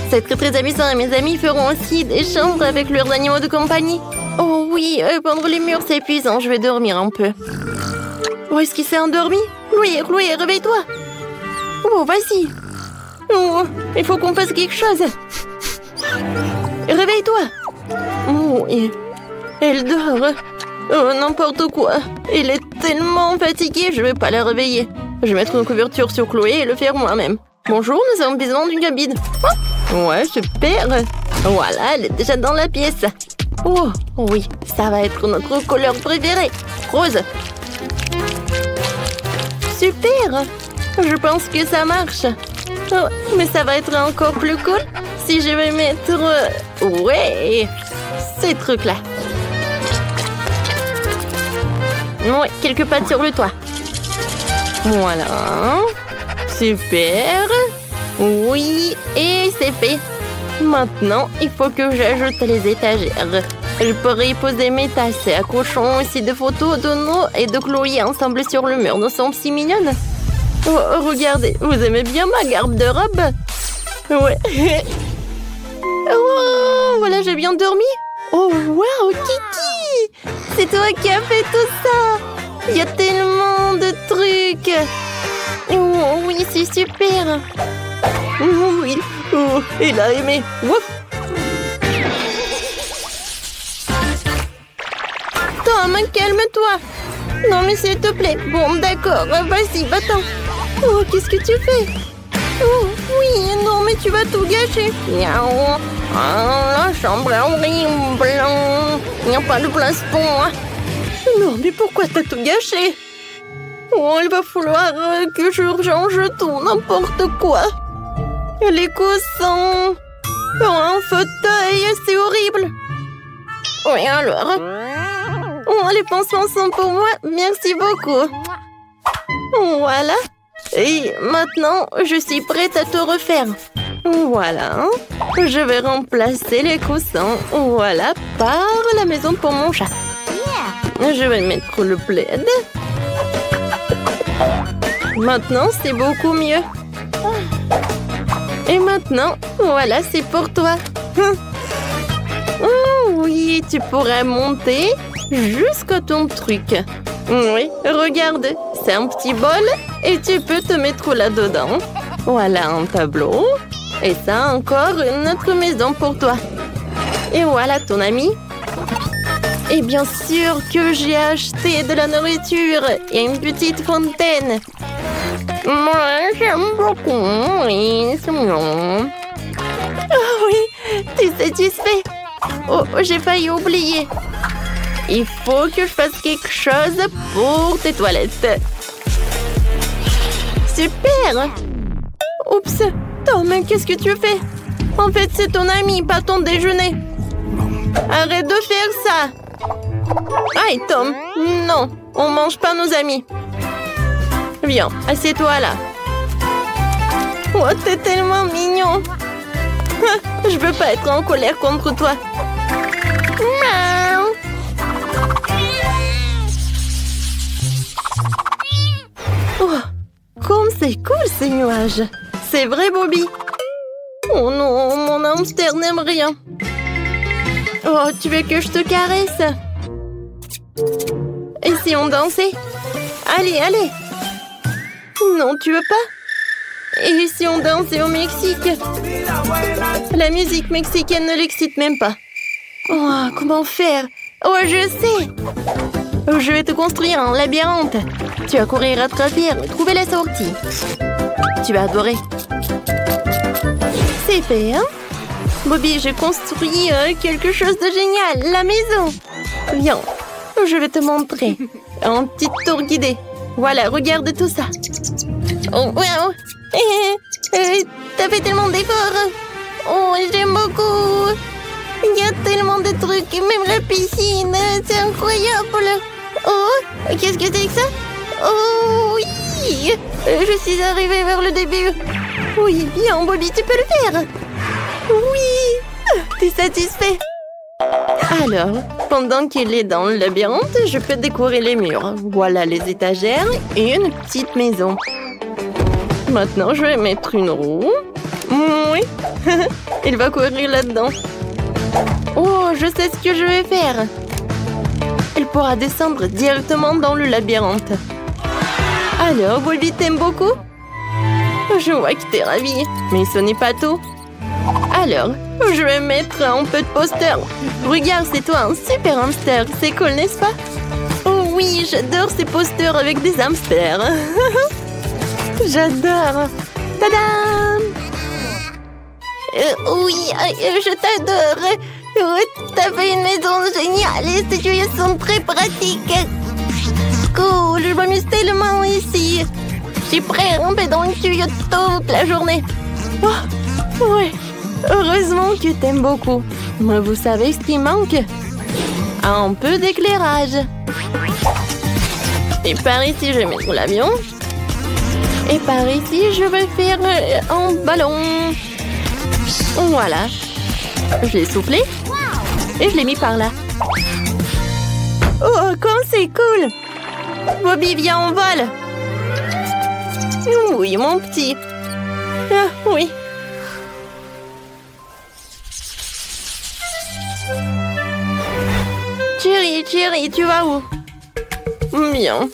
C'est très très amusant et mes amis feront aussi des chambres avec leurs animaux de compagnie. Oh oui, peindre les murs c'est épuisant, je vais dormir un peu. Oh, est-ce qu'il s'est endormi? Chloé, réveille-toi. Oh, vas-y. Oh, il faut qu'on fasse quelque chose. Réveille-toi. Oh, elle dort. Oh, n'importe quoi. Elle est tellement fatiguée, je vais pas la réveiller. Je vais mettre une couverture sur Chloé et le faire moi-même. Bonjour, nous avons besoin d'une cabine. Oh, ouais, super. Voilà, elle est déjà dans la pièce. Oh, oui, ça va être notre couleur préférée. Rose. Super. Je pense que ça marche. Oh, mais ça va être encore plus cool si je vais mettre... ouais, ces trucs-là. Ouais, quelques pattes sur le toit. Voilà. Super. Oui, et c'est fait. Maintenant, il faut que j'ajoute les étagères. Je pourrais y poser mes tasses. Accrochons aussi des photos de nous et de Chloé ensemble sur le mur. Nous sommes si mignonnes. Oh, regardez, vous aimez bien ma garde de robe? Ouais. Oh, voilà, j'ai bien dormi. Oh, waouh, Kiki! C'est toi qui as fait tout ça. Il y a tellement de trucs. Oh, oui, c'est super. Oh, oui, oh, il a aimé. Ouf. Tom, calme-toi. Non, mais s'il te plaît. Bon, d'accord, vas-y, va-t'en. Oh, qu'est-ce que tu fais? Oh, oui, non, mais tu vas tout gâcher. Miaou. Ah, la chambre est horrible. Il n'y a pas de place pour moi. Non, mais pourquoi t'as tout gâché? Oh, il va falloir que je change tout, n'importe quoi. Les coussins. Oh, un fauteuil, c'est horrible. Oui, alors. Oh, les pansements sont pour moi. Merci beaucoup. Voilà. Et maintenant, je suis prête à te refaire. Voilà. Je vais remplacer les coussins. Voilà, par la maison pour mon chat. Je vais mettre le plaid. Maintenant, c'est beaucoup mieux. Et maintenant, voilà, c'est pour toi. Oh, oui, tu pourrais monter jusqu'à ton truc. Oui, regarde, c'est un petit bol et tu peux te mettre là-dedans. Voilà un tableau. Et ça, encore une autre maison pour toi. Et voilà ton ami. Et bien sûr que j'ai acheté de la nourriture et une petite fontaine. Moi, j'aime beaucoup. Oui, c'est mignon. Oh oui, tu es satisfait? Oh, j'ai failli oublier. Il faut que je fasse quelque chose pour tes toilettes. Super! Oups! Tom, qu'est-ce que tu fais? En fait, c'est ton ami, pas ton déjeuner. Arrête de faire ça! Aïe, Tom! Non, on mange pas nos amis. Viens, assieds-toi là. Oh, t'es tellement mignon! Je veux pas être en colère contre toi. Miaou! Oh, comme c'est cool ces nuages. C'est vrai, Bobby? Oh non, mon hamster n'aime rien. Oh, tu veux que je te caresse? Et si on dansait? Allez, allez. Non, tu veux pas? Et si on dansait au Mexique? La musique mexicaine ne l'excite même pas. Oh, comment faire? Oh, je sais. Je vais te construire un labyrinthe. Tu vas courir à travers et trouver la sortie. Tu vas adorer. C'est fait, hein? Bobby, j'ai construit quelque chose de génial. La maison. Viens, je vais te montrer. Un petit tour guidé. Voilà, regarde tout ça. Oh, wow. T'as fait tellement d'efforts. Oh, j'aime beaucoup. Il y a tellement de trucs, même la piscine. C'est incroyable. Oh, qu'est-ce que c'est que ça? Oh, oui. Je suis arrivée vers le début. Oui, bien, Bobby, tu peux le faire. Oui. T'es satisfait? Alors, pendant qu'il est dans le labyrinthe, je peux décorer les murs. Voilà les étagères et une petite maison. Maintenant, je vais mettre une roue. Oui. Il va courir là-dedans. Oh, je sais ce que je vais faire. Il pourra descendre directement dans le labyrinthe. Alors, Bobby, t'aimes beaucoup? Je vois que t'es ravie, mais ce n'est pas tout. Alors, je vais mettre un peu de poster. Regarde, c'est toi un super hamster. C'est cool, n'est-ce pas? Oh oui, j'adore ces posters avec des hamsters. J'adore. Tadam! Oui, je t'adore. T'as fait une maison géniale et ces tuyaux sont très pratiques. Cool, je m'amuse tellement ici. Je suis prêt à ramper dans le tuyau toute la journée. Oh, ouais, heureusement que t'aimes beaucoup. Mais vous savez ce qui manque? Un peu d'éclairage. Et par ici, je vais mettre l'avion. Et par ici, je vais faire un ballon. Voilà. Je l'ai soufflé. Et je l'ai mis par là. Oh, comme c'est cool! Bobby, viens, on vole! Oui, mon petit. Ah, oui. Chérie, tu vas où? Bien.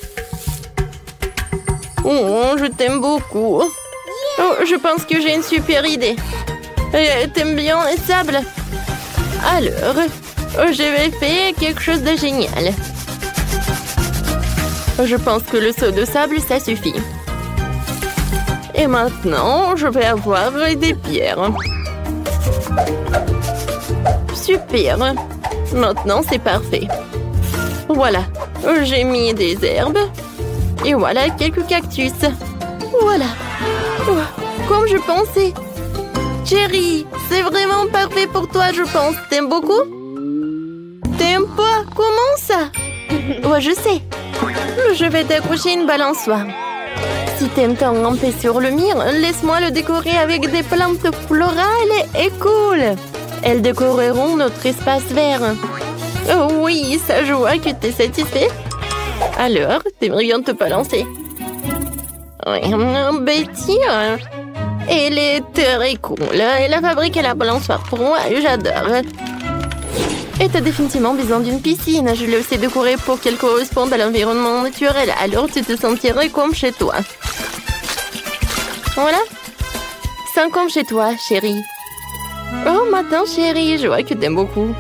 Oh, je t'aime beaucoup. Oh, je pense que j'ai une super idée. T'aimes bien les sables? Alors, je vais faire quelque chose de génial. Je pense que le seau de sable, ça suffit. Et maintenant, je vais avoir des pierres. Super. Maintenant, c'est parfait. Voilà, j'ai mis des herbes. Et voilà quelques cactus. Voilà. Oh, comme je pensais. Chérie, c'est vraiment parfait pour toi, je pense. T'aimes beaucoup? T'aimes pas? Comment ça? Ouais, je sais. Je vais t'accrocher une balançoire. Si t'aimes t'en ramper sur le mur, laisse-moi le décorer avec des plantes florales et cool. Elles décoreront notre espace vert. Oh oui, ça je vois que t'es satisfait. Alors, t'aimerais bien te balancer? Oui, Betty, elle est très cool. Elle a fabriqué la balançoire pour moi, j'adore. Et t'as définitivement besoin d'une piscine. Je l'ai aussi décorée pour qu'elle corresponde à l'environnement naturel. Alors tu te sentirais comme chez toi. Voilà. C'est comme chez toi, chérie. Oh, maintenant, chérie, je vois que t'aimes beaucoup.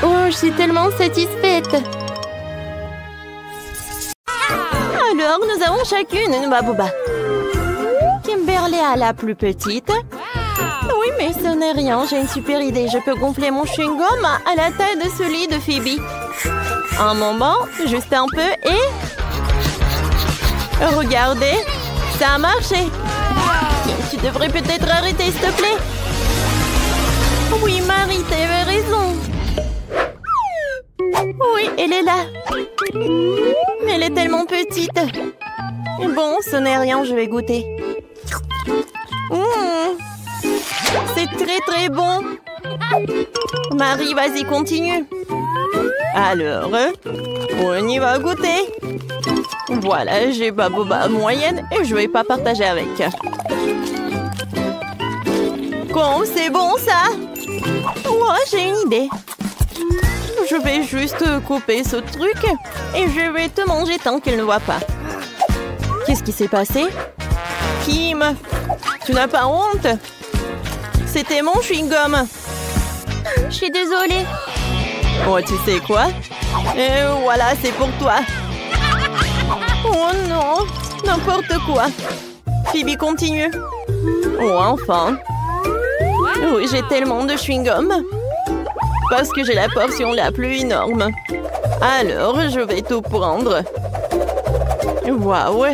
Oh, je suis tellement satisfaite. Alors, nous avons chacune une baboba. Kimberly a la plus petite. Oui, mais ce n'est rien, j'ai une super idée. Je peux gonfler mon chewing-gum à la taille de celui de Phoebe. Un moment, juste un peu et... Regardez, ça a marché. Tu devrais peut-être arrêter, s'il te plaît. Oui, Marie, t'avais raison. Oui, elle est là. Elle est tellement petite. Bon, ce n'est rien, je vais goûter. C'est très très bon. Marie, vas-y, continue. Alors, on y va goûter. Voilà, j'ai baboba moyenne et je vais pas partager avec. Quand c'est bon ça? Oh, j'ai une idée. Je vais juste couper ce truc et je vais te manger tant qu'elle ne voit pas. Qu'est-ce qui s'est passé? Kim, tu n'as pas honte? C'était mon chewing-gum. Je suis désolée. Oh, tu sais quoi? Et voilà, c'est pour toi. Oh non, n'importe quoi. Phoebe, continue. Oh, enfin. Oui, j'ai tellement de chewing-gum. Parce que j'ai la portion la plus énorme. Alors, je vais tout prendre. Waouh.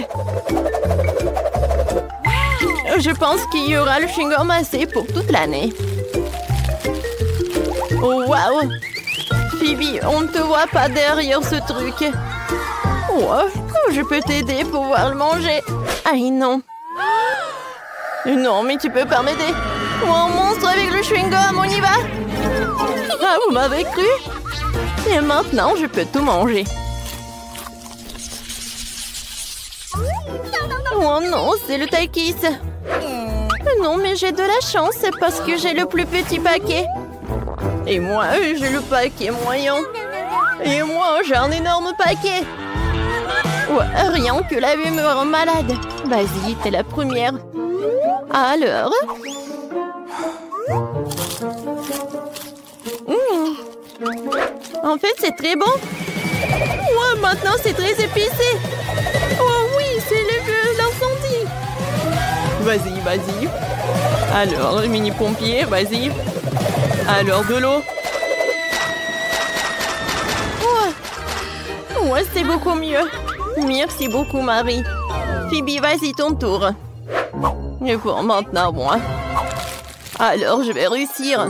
Je pense qu'il y aura le chewing-gum assez pour toute l'année. Oh, waouh. Phoebe, on ne te voit pas derrière ce truc. Oh, je peux t'aider pour pouvoir le manger. Aïe, non. Non, mais tu peux pas m'aider. Oh, un monstre avec le chewing-gum, on y va. Ah, vous m'avez cru? Et maintenant, je peux tout manger. Oh non, c'est le Takis. non, mais j'ai de la chance parce que j'ai le plus petit paquet. Et moi, j'ai le paquet moyen. Et moi, j'ai un énorme paquet. Ouais, rien que la vue me rend malade. Vas-y, t'es la première. Alors En fait, c'est très bon. Ouais, maintenant, c'est très épicé. Oh oui, c'est l'incendie. Vas-y, vas-y. Alors, le mini-pompier, vas-y. Alors, de l'eau. Ouais, c'est beaucoup mieux. Merci beaucoup, Marie. Phoebe, vas-y, ton tour. Et pour maintenant, moi. Alors, je vais réussir.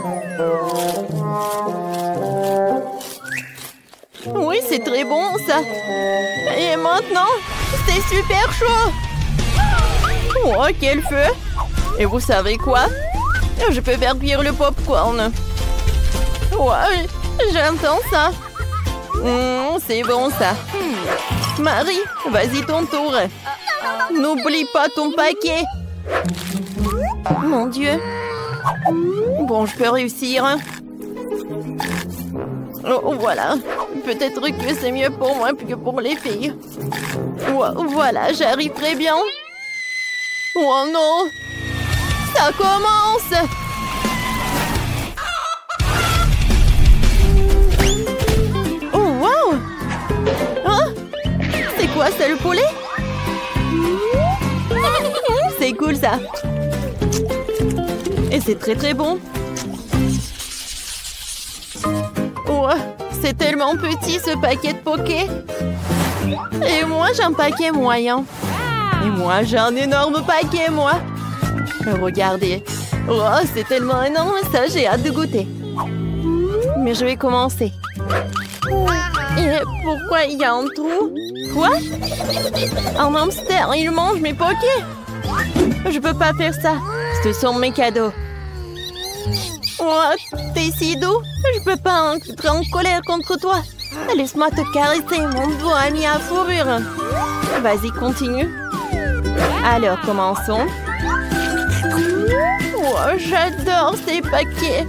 Oui, c'est très bon, ça. Et maintenant, c'est super chaud. Oh, quel feu. Et vous savez quoi? Je peux faire cuire le popcorn. Ouais, j'entends ça. C'est bon, ça. Marie, vas-y, ton tour. N'oublie pas ton paquet. Mon Dieu. Bon, je peux réussir. Oh, voilà. Peut-être que c'est mieux pour moi que pour les filles. Voilà, j'arrive très bien. Oh non! Ça commence! Oh, wow! Hein? C'est quoi, c'est le poulet? C'est cool, ça. Et c'est très très bon. Oh, c'est tellement petit, ce paquet de poké. Et moi, j'ai un paquet moyen. Et moi, j'ai un énorme paquet, moi. Regardez. Oh, c'est tellement énorme, ça, j'ai hâte de goûter. Mais je vais commencer. Et pourquoi il y a un trou? Quoi? Un hamster, il mange mes pokés. Je peux pas faire ça. Ce sont mes cadeaux. Oh, t'es si doux. Je peux pas être en colère contre toi. Laisse-moi te caresser, mon doigt ami à fourrure. Vas-y, continue. Alors, commençons. Oh, j'adore ces paquets.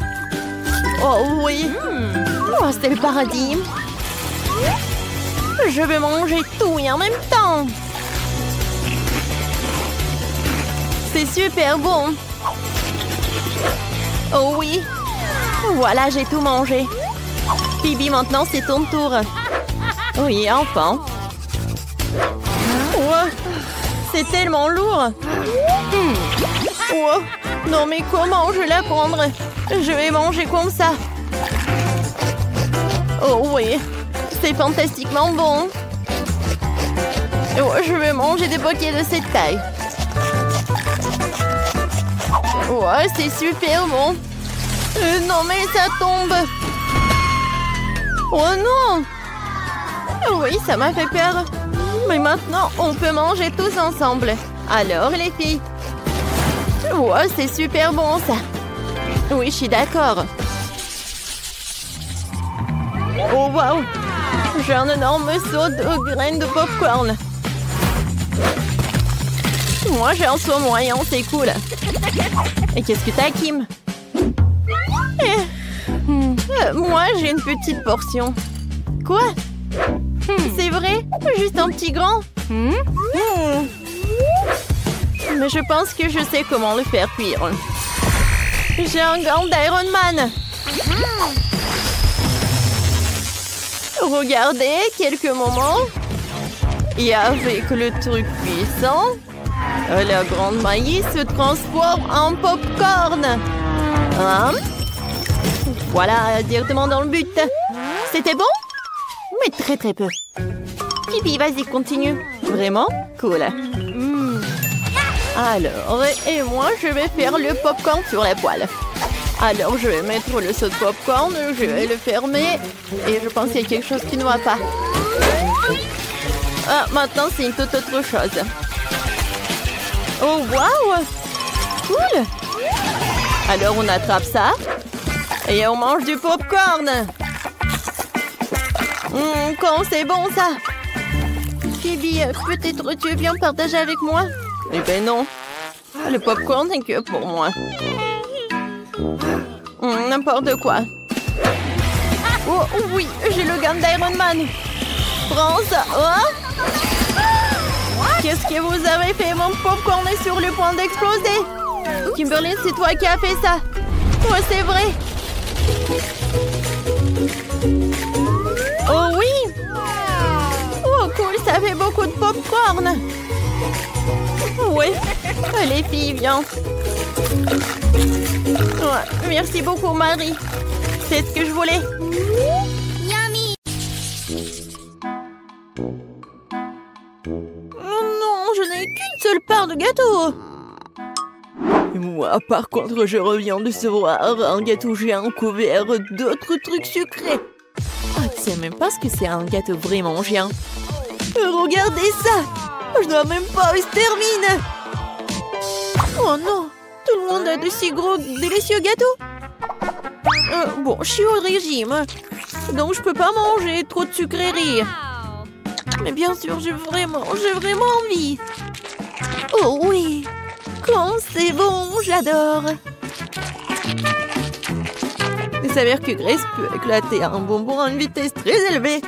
Oh oui. Oh, c'est le paradis. Je vais manger tout et en même temps. C'est super bon. Oh oui. Voilà, j'ai tout mangé. Phoebe, maintenant c'est ton tour. Oui, enfin. Oh, c'est tellement lourd. Oh, non mais comment je vais la prendre? Je vais manger comme ça. Oh oui, c'est fantastiquement bon. Oh, je vais manger des pockets de cette taille. Ouais, c'est super bon. Non mais ça tombe. Oh non. Oui, ça m'a fait peur. Mais maintenant, on peut manger tous ensemble. Alors les filles. Ouais, c'est super bon ça. Oui, je suis d'accord. Oh wow. J'ai un énorme seau de graines de popcorn. Moi, j'ai un seau moyen, c'est cool. Et qu'est-ce que t'as, Kim? Moi, j'ai une petite portion. Quoi? C'est vrai? Juste un petit grand? Mais je pense que je sais comment le faire cuire. J'ai un gant d'Iron Man. Regardez, quelques moments. Et avec le truc puissant, la grande maïs se transforme en popcorn. Hein? Voilà, directement dans le but. C'était bon? Mais très très peu. Phoebe, vas-y, continue. Vraiment? Cool. Alors, et moi, je vais faire le popcorn sur la poêle. Alors, je vais mettre le seau de popcorn, je vais le fermer. Et je pense qu'il y a quelque chose qui ne va pas. Ah, maintenant, c'est une toute autre chose. Oh, waouh! Cool! Alors, on attrape ça. Et on mange du popcorn. Quand c'est bon, ça. Phoebe, peut-être tu viens partager avec moi? Eh ben non. Le popcorn, c'est que pour moi. N'importe quoi. Oh oui, j'ai le gun d'Iron Man. Prends ça. Oh. Qu'est-ce que vous avez fait? Mon popcorn est sur le point d'exploser. Kimberly, c'est toi qui as fait ça. Oh, c'est vrai. Oh oui. Oh cool, ça fait beaucoup de popcorn. Oui. Les filles, viens. Ouais, merci beaucoup, Marie. C'est ce que je voulais. Yummy. Oh non, je n'ai qu'une seule part de gâteau. Et moi, par contre, je reviens de recevoir un gâteau géant couvert d'autres trucs sucrés. Ah, tu sais même pas ce que c'est un gâteau vraiment géant. Regardez ça. Je dois même pas, il se termine. Oh non, tout le monde a de si gros, délicieux gâteaux. Bon, je suis au régime, donc je peux pas manger trop de sucreries. Mais bien sûr, j'ai vraiment envie. Oh oui, quand c'est bon, j'adore. Il s'avère que Grace peut éclater un bonbon à une vitesse très élevée.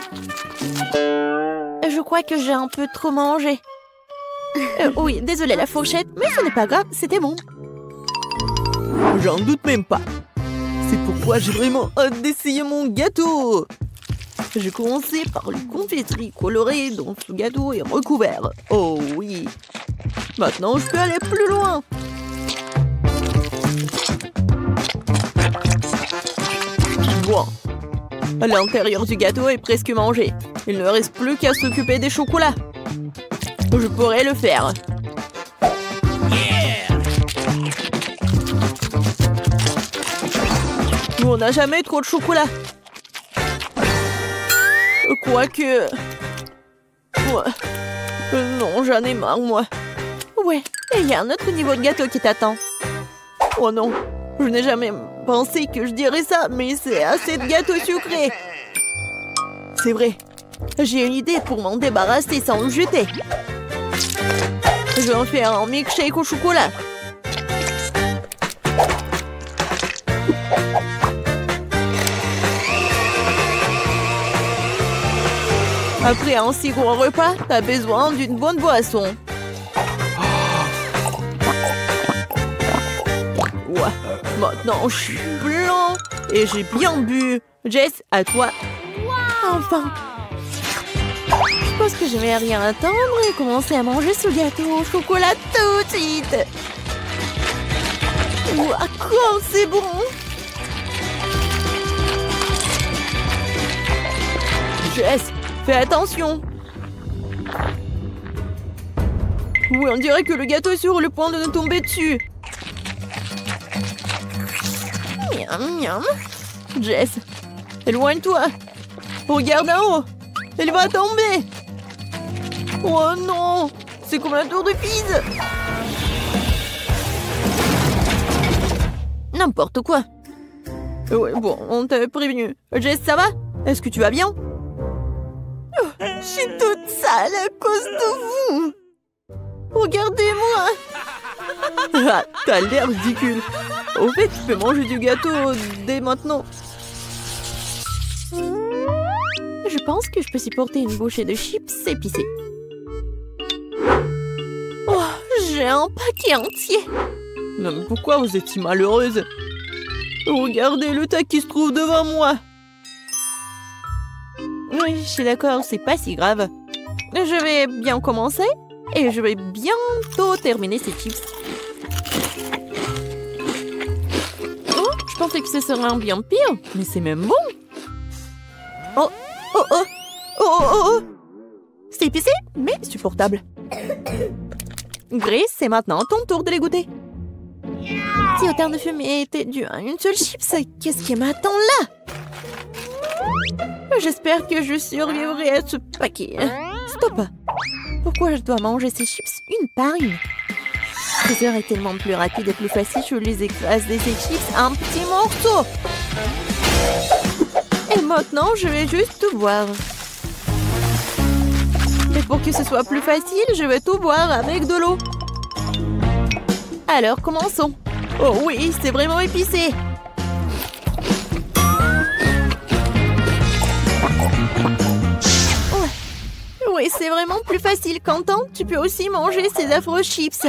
Je crois que j'ai un peu trop mangé. Oui, désolé la fourchette, mais ce n'est pas grave, c'était bon. J'en doute même pas. C'est pourquoi j'ai vraiment hâte d'essayer mon gâteau. J'ai commencé par le confiserie colorée dont ce gâteau est recouvert. Oh oui. Maintenant, je peux aller plus loin. Bon. L'intérieur du gâteau est presque mangé. Il ne reste plus qu'à s'occuper des chocolats. Je pourrais le faire. On n'a jamais trop de chocolat. Quoique... Ouais. Non, j'en ai marre, moi. Ouais, il y a un autre niveau de gâteau qui t'attend. Oh non, je n'ai jamais pensé que je dirais ça, mais c'est assez de gâteaux sucrés. C'est vrai. J'ai une idée pour m'en débarrasser sans le jeter. Je vais en faire un milkshake au chocolat. Après un si gros repas, t'as besoin d'une bonne boisson. Ouais, maintenant je suis blanc et j'ai bien bu. Jess, à toi. Enfin. Je pense que je vais rien attendre et commencer à manger ce gâteau au chocolat tout de suite. Ouah, quoi, c'est bon. Jess, fais attention. Oui, on dirait que le gâteau est sur le point de nous tomber dessus. Miam, miam. Jess, éloigne-toi. Regarde en haut. Elle va tomber. Oh non, c'est comme un tour de Pise. N'importe quoi. Ouais, bon, on t'avait prévenu. Jess, ça va? Est-ce que tu vas bien? Oh, je suis toute sale à cause de vous. Regardez-moi. Ah, t'as l'air ridicule. Au fait, tu peux manger du gâteau dès maintenant. Je pense que je peux supporter une bouchée de chips épicées. Oh, j'ai un paquet entier. Non, mais pourquoi vous êtes si malheureuse? Regardez le tas qui se trouve devant moi. Oui, je suis d'accord, c'est pas si grave. Je vais bien commencer et je vais bientôt terminer ces chips. Oh, je pensais que ce serait un bien pire, mais c'est même bon. Oh, oh, oh, oh, oh, oh. C'est épicé, mais supportable. Grace, c'est maintenant ton tour de les goûter. Si autant de fumée était dû à une seule chips, qu'est-ce qui m'attend là? J'espère que je survivrai à ce paquet. Stop! Pourquoi je dois manger ces chips une par une? Ce serait tellement plus rapide et plus facile, je les écrase de ces chips en petits morceaux. Et maintenant, je vais juste tout boire. Mais pour que ce soit plus facile, je vais tout boire avec de l'eau. Alors, commençons. Oh oui, c'est vraiment épicé. Ouais. Oui, c'est vraiment plus facile. Quentin, tu peux aussi manger ces affreux chips.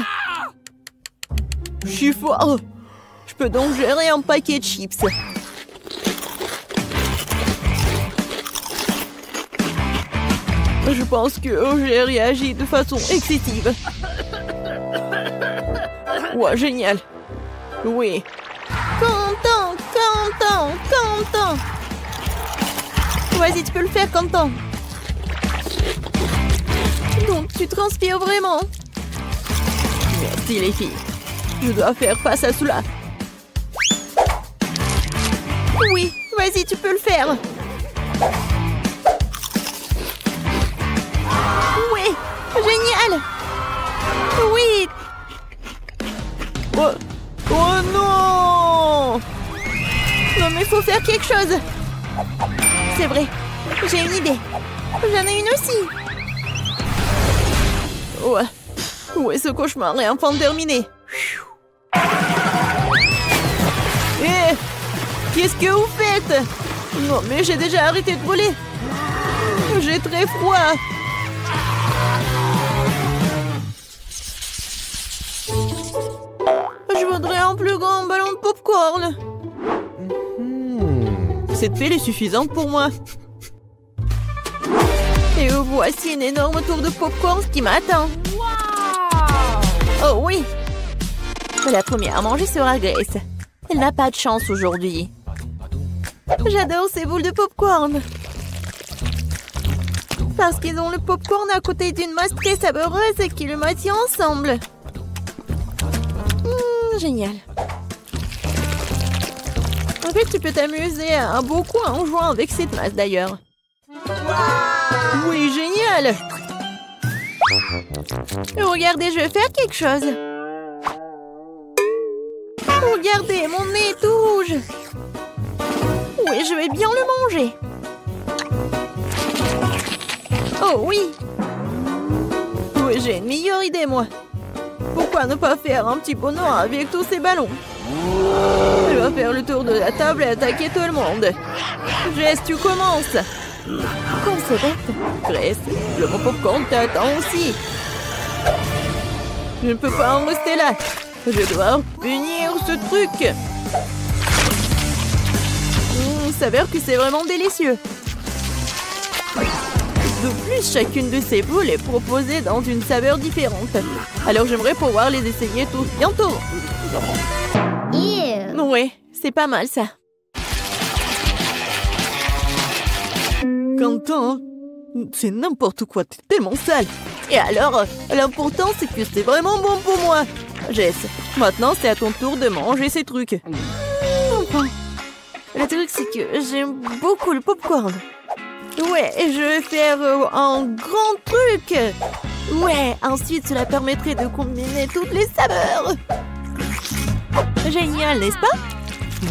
Je suis fort. Je peux donc gérer un paquet de chips. Je pense que j'ai réagi de façon excessive. Ouais, génial. Oui. Quentin, Quentin, Quentin. Vas-y, tu peux le faire, Quentin. Donc, tu transpires vraiment. Merci, les filles. Je dois faire face à cela. Oui, vas-y, tu peux le faire. Oui, génial. Oui. Oh, oh non. Non, mais faut faire quelque chose. C'est vrai, j'ai une idée. J'en ai une aussi. Ouais. Ouais, ce cauchemar est enfin terminé. Eh, qu'est-ce que vous faites? Non, mais j'ai déjà arrêté de voler. J'ai très froid. Je voudrais un plus grand ballon de popcorn. Cette pile est suffisante pour moi. Et voici une énorme tour de popcorn qui m'attend. Oh oui. La première à manger sera Grace. Elle n'a pas de chance aujourd'hui. J'adore ces boules de popcorn. Parce qu'ils ont le popcorn à côté d'une masse très savoureuse qui le maintient ensemble. Génial. En fait, tu peux t'amuser beaucoup en jouant avec cette masse d'ailleurs. Oui, génial. Regardez, je vais faire quelque chose. Regardez, mon nez est tout rouge. Oui, je vais bien le manger. Oh oui. Oui, j'ai une meilleure idée, moi. Pourquoi ne pas faire un petit bonheur avec tous ces ballons? Je vais faire le tour de la table et attaquer tout le monde. Jess, tu commences. Quand c'est bête. Grace, le bon popcorn t'attend aussi. Je ne peux pas en rester là. Je dois punir ce truc. Il s'avère que c'est vraiment délicieux. De plus, chacune de ces boules est proposée dans une saveur différente. Alors j'aimerais pouvoir les essayer tous bientôt. Oui, c'est pas mal ça. Quentin, c'est n'importe quoi, t'es tellement sale. Et alors, l'important c'est que c'est vraiment bon pour moi. Jess, maintenant c'est à ton tour de manger ces trucs. Enfin, le truc c'est que j'aime beaucoup le popcorn. Ouais, je vais faire un grand truc. Ouais, ensuite cela permettrait de combiner toutes les saveurs. Génial, n'est-ce pas?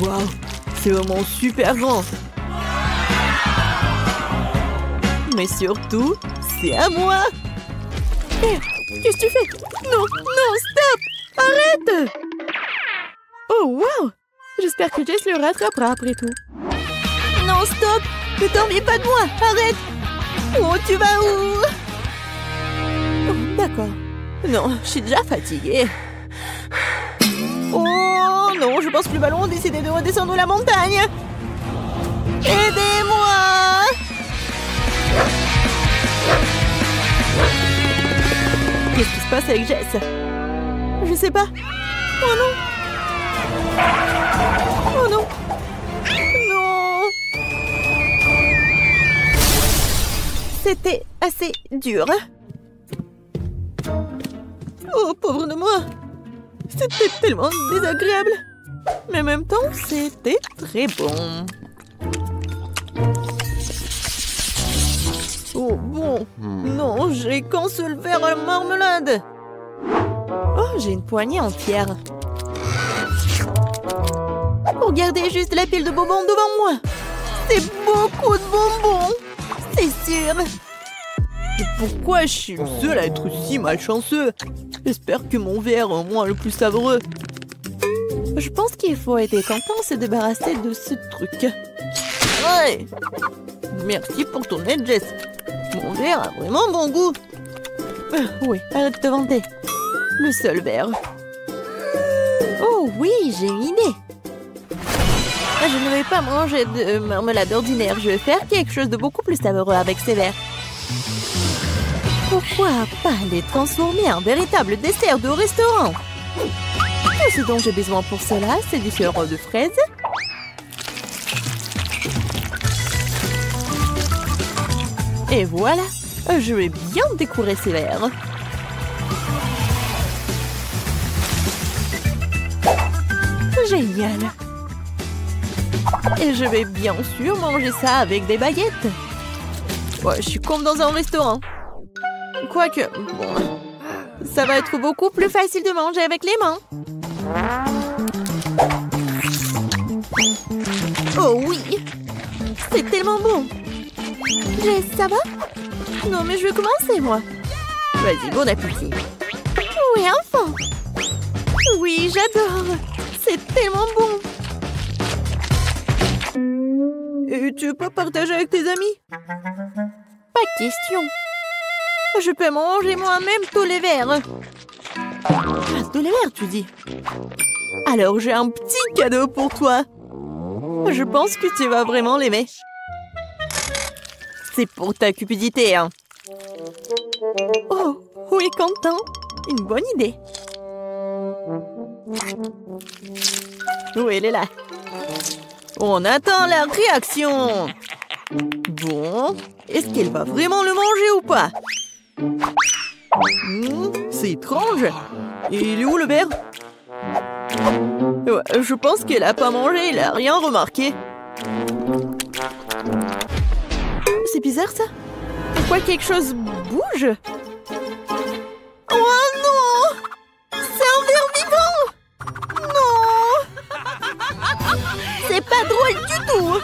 Waouh, c'est vraiment super grand. Mais surtout, c'est à moi. Hé, qu'est-ce que tu fais? Non, non, stop! Arrête! Oh, wow! J'espère que Jess le rattrapera après tout. Non, stop! Ne t'ennuie pas de moi! Arrête! Oh, tu vas où? Oh, d'accord. Non, je suis déjà fatiguée. Oh non, je pense que le ballon a décidé de redescendre la montagne. Aidez-moi! Qu'est-ce qui se passe avec Jess? Je sais pas. Oh non! Oh non! Non! C'était assez dur. Oh, pauvre de moi! C'était tellement désagréable. Mais en même temps, c'était très bon. Oh bon, non, j'ai qu'un seul verre à la marmelade. Oh, j'ai une poignée entière. Regardez juste la pile de bonbons devant moi. C'est beaucoup de bonbons, c'est sûr. Pourquoi je suis le seul à être si malchanceux? J'espère que mon verre est au moins le plus savoureux. Je pense qu'il faut aider Quentin à se débarrasser de ce truc. Ouais. Merci pour ton aide, Jess. Mon verre a vraiment bon goût. Oui, arrête de te vanter. Le seul verre. Oh oui, j'ai une idée. Je ne vais pas manger de marmelade ordinaire. Je vais faire quelque chose de beaucoup plus savoureux avec ces verres. Pourquoi pas les transformer en véritable dessert de restaurant? Tout ce dont j'ai besoin pour cela, c'est du sirop de fraise. Et voilà, je vais bien décorer ces verres. Génial! Et je vais bien sûr manger ça avec des baguettes. Ouais, je suis comme dans un restaurant. Quoique, bon, ça va être beaucoup plus facile de manger avec les mains. Oh oui! C'est tellement bon! Jess, ça va? Non, mais je vais commencer, moi. Vas-y, bon appétit. Oui, enfin! Oui, j'adore! C'est tellement bon! Et tu veux pas partager avec tes amis? Pas question! Je peux manger moi-même tous les verres. Ah, tous les verres, tu dis? Alors, j'ai un petit cadeau pour toi. Je pense que tu vas vraiment l'aimer. C'est pour ta cupidité, hein. Oh, oui, Quentin. Une bonne idée. Oui, elle est là. On attend la réaction. Bon, est-ce qu'elle va vraiment le manger ou pas? C'est étrange. Il est où le verre? Ouais, je pense qu'elle a pas mangé, il a rien remarqué. C'est bizarre ça. Pourquoi quelque chose bouge? Oh non! C'est un ver vivant! Non! C'est pas drôle du tout!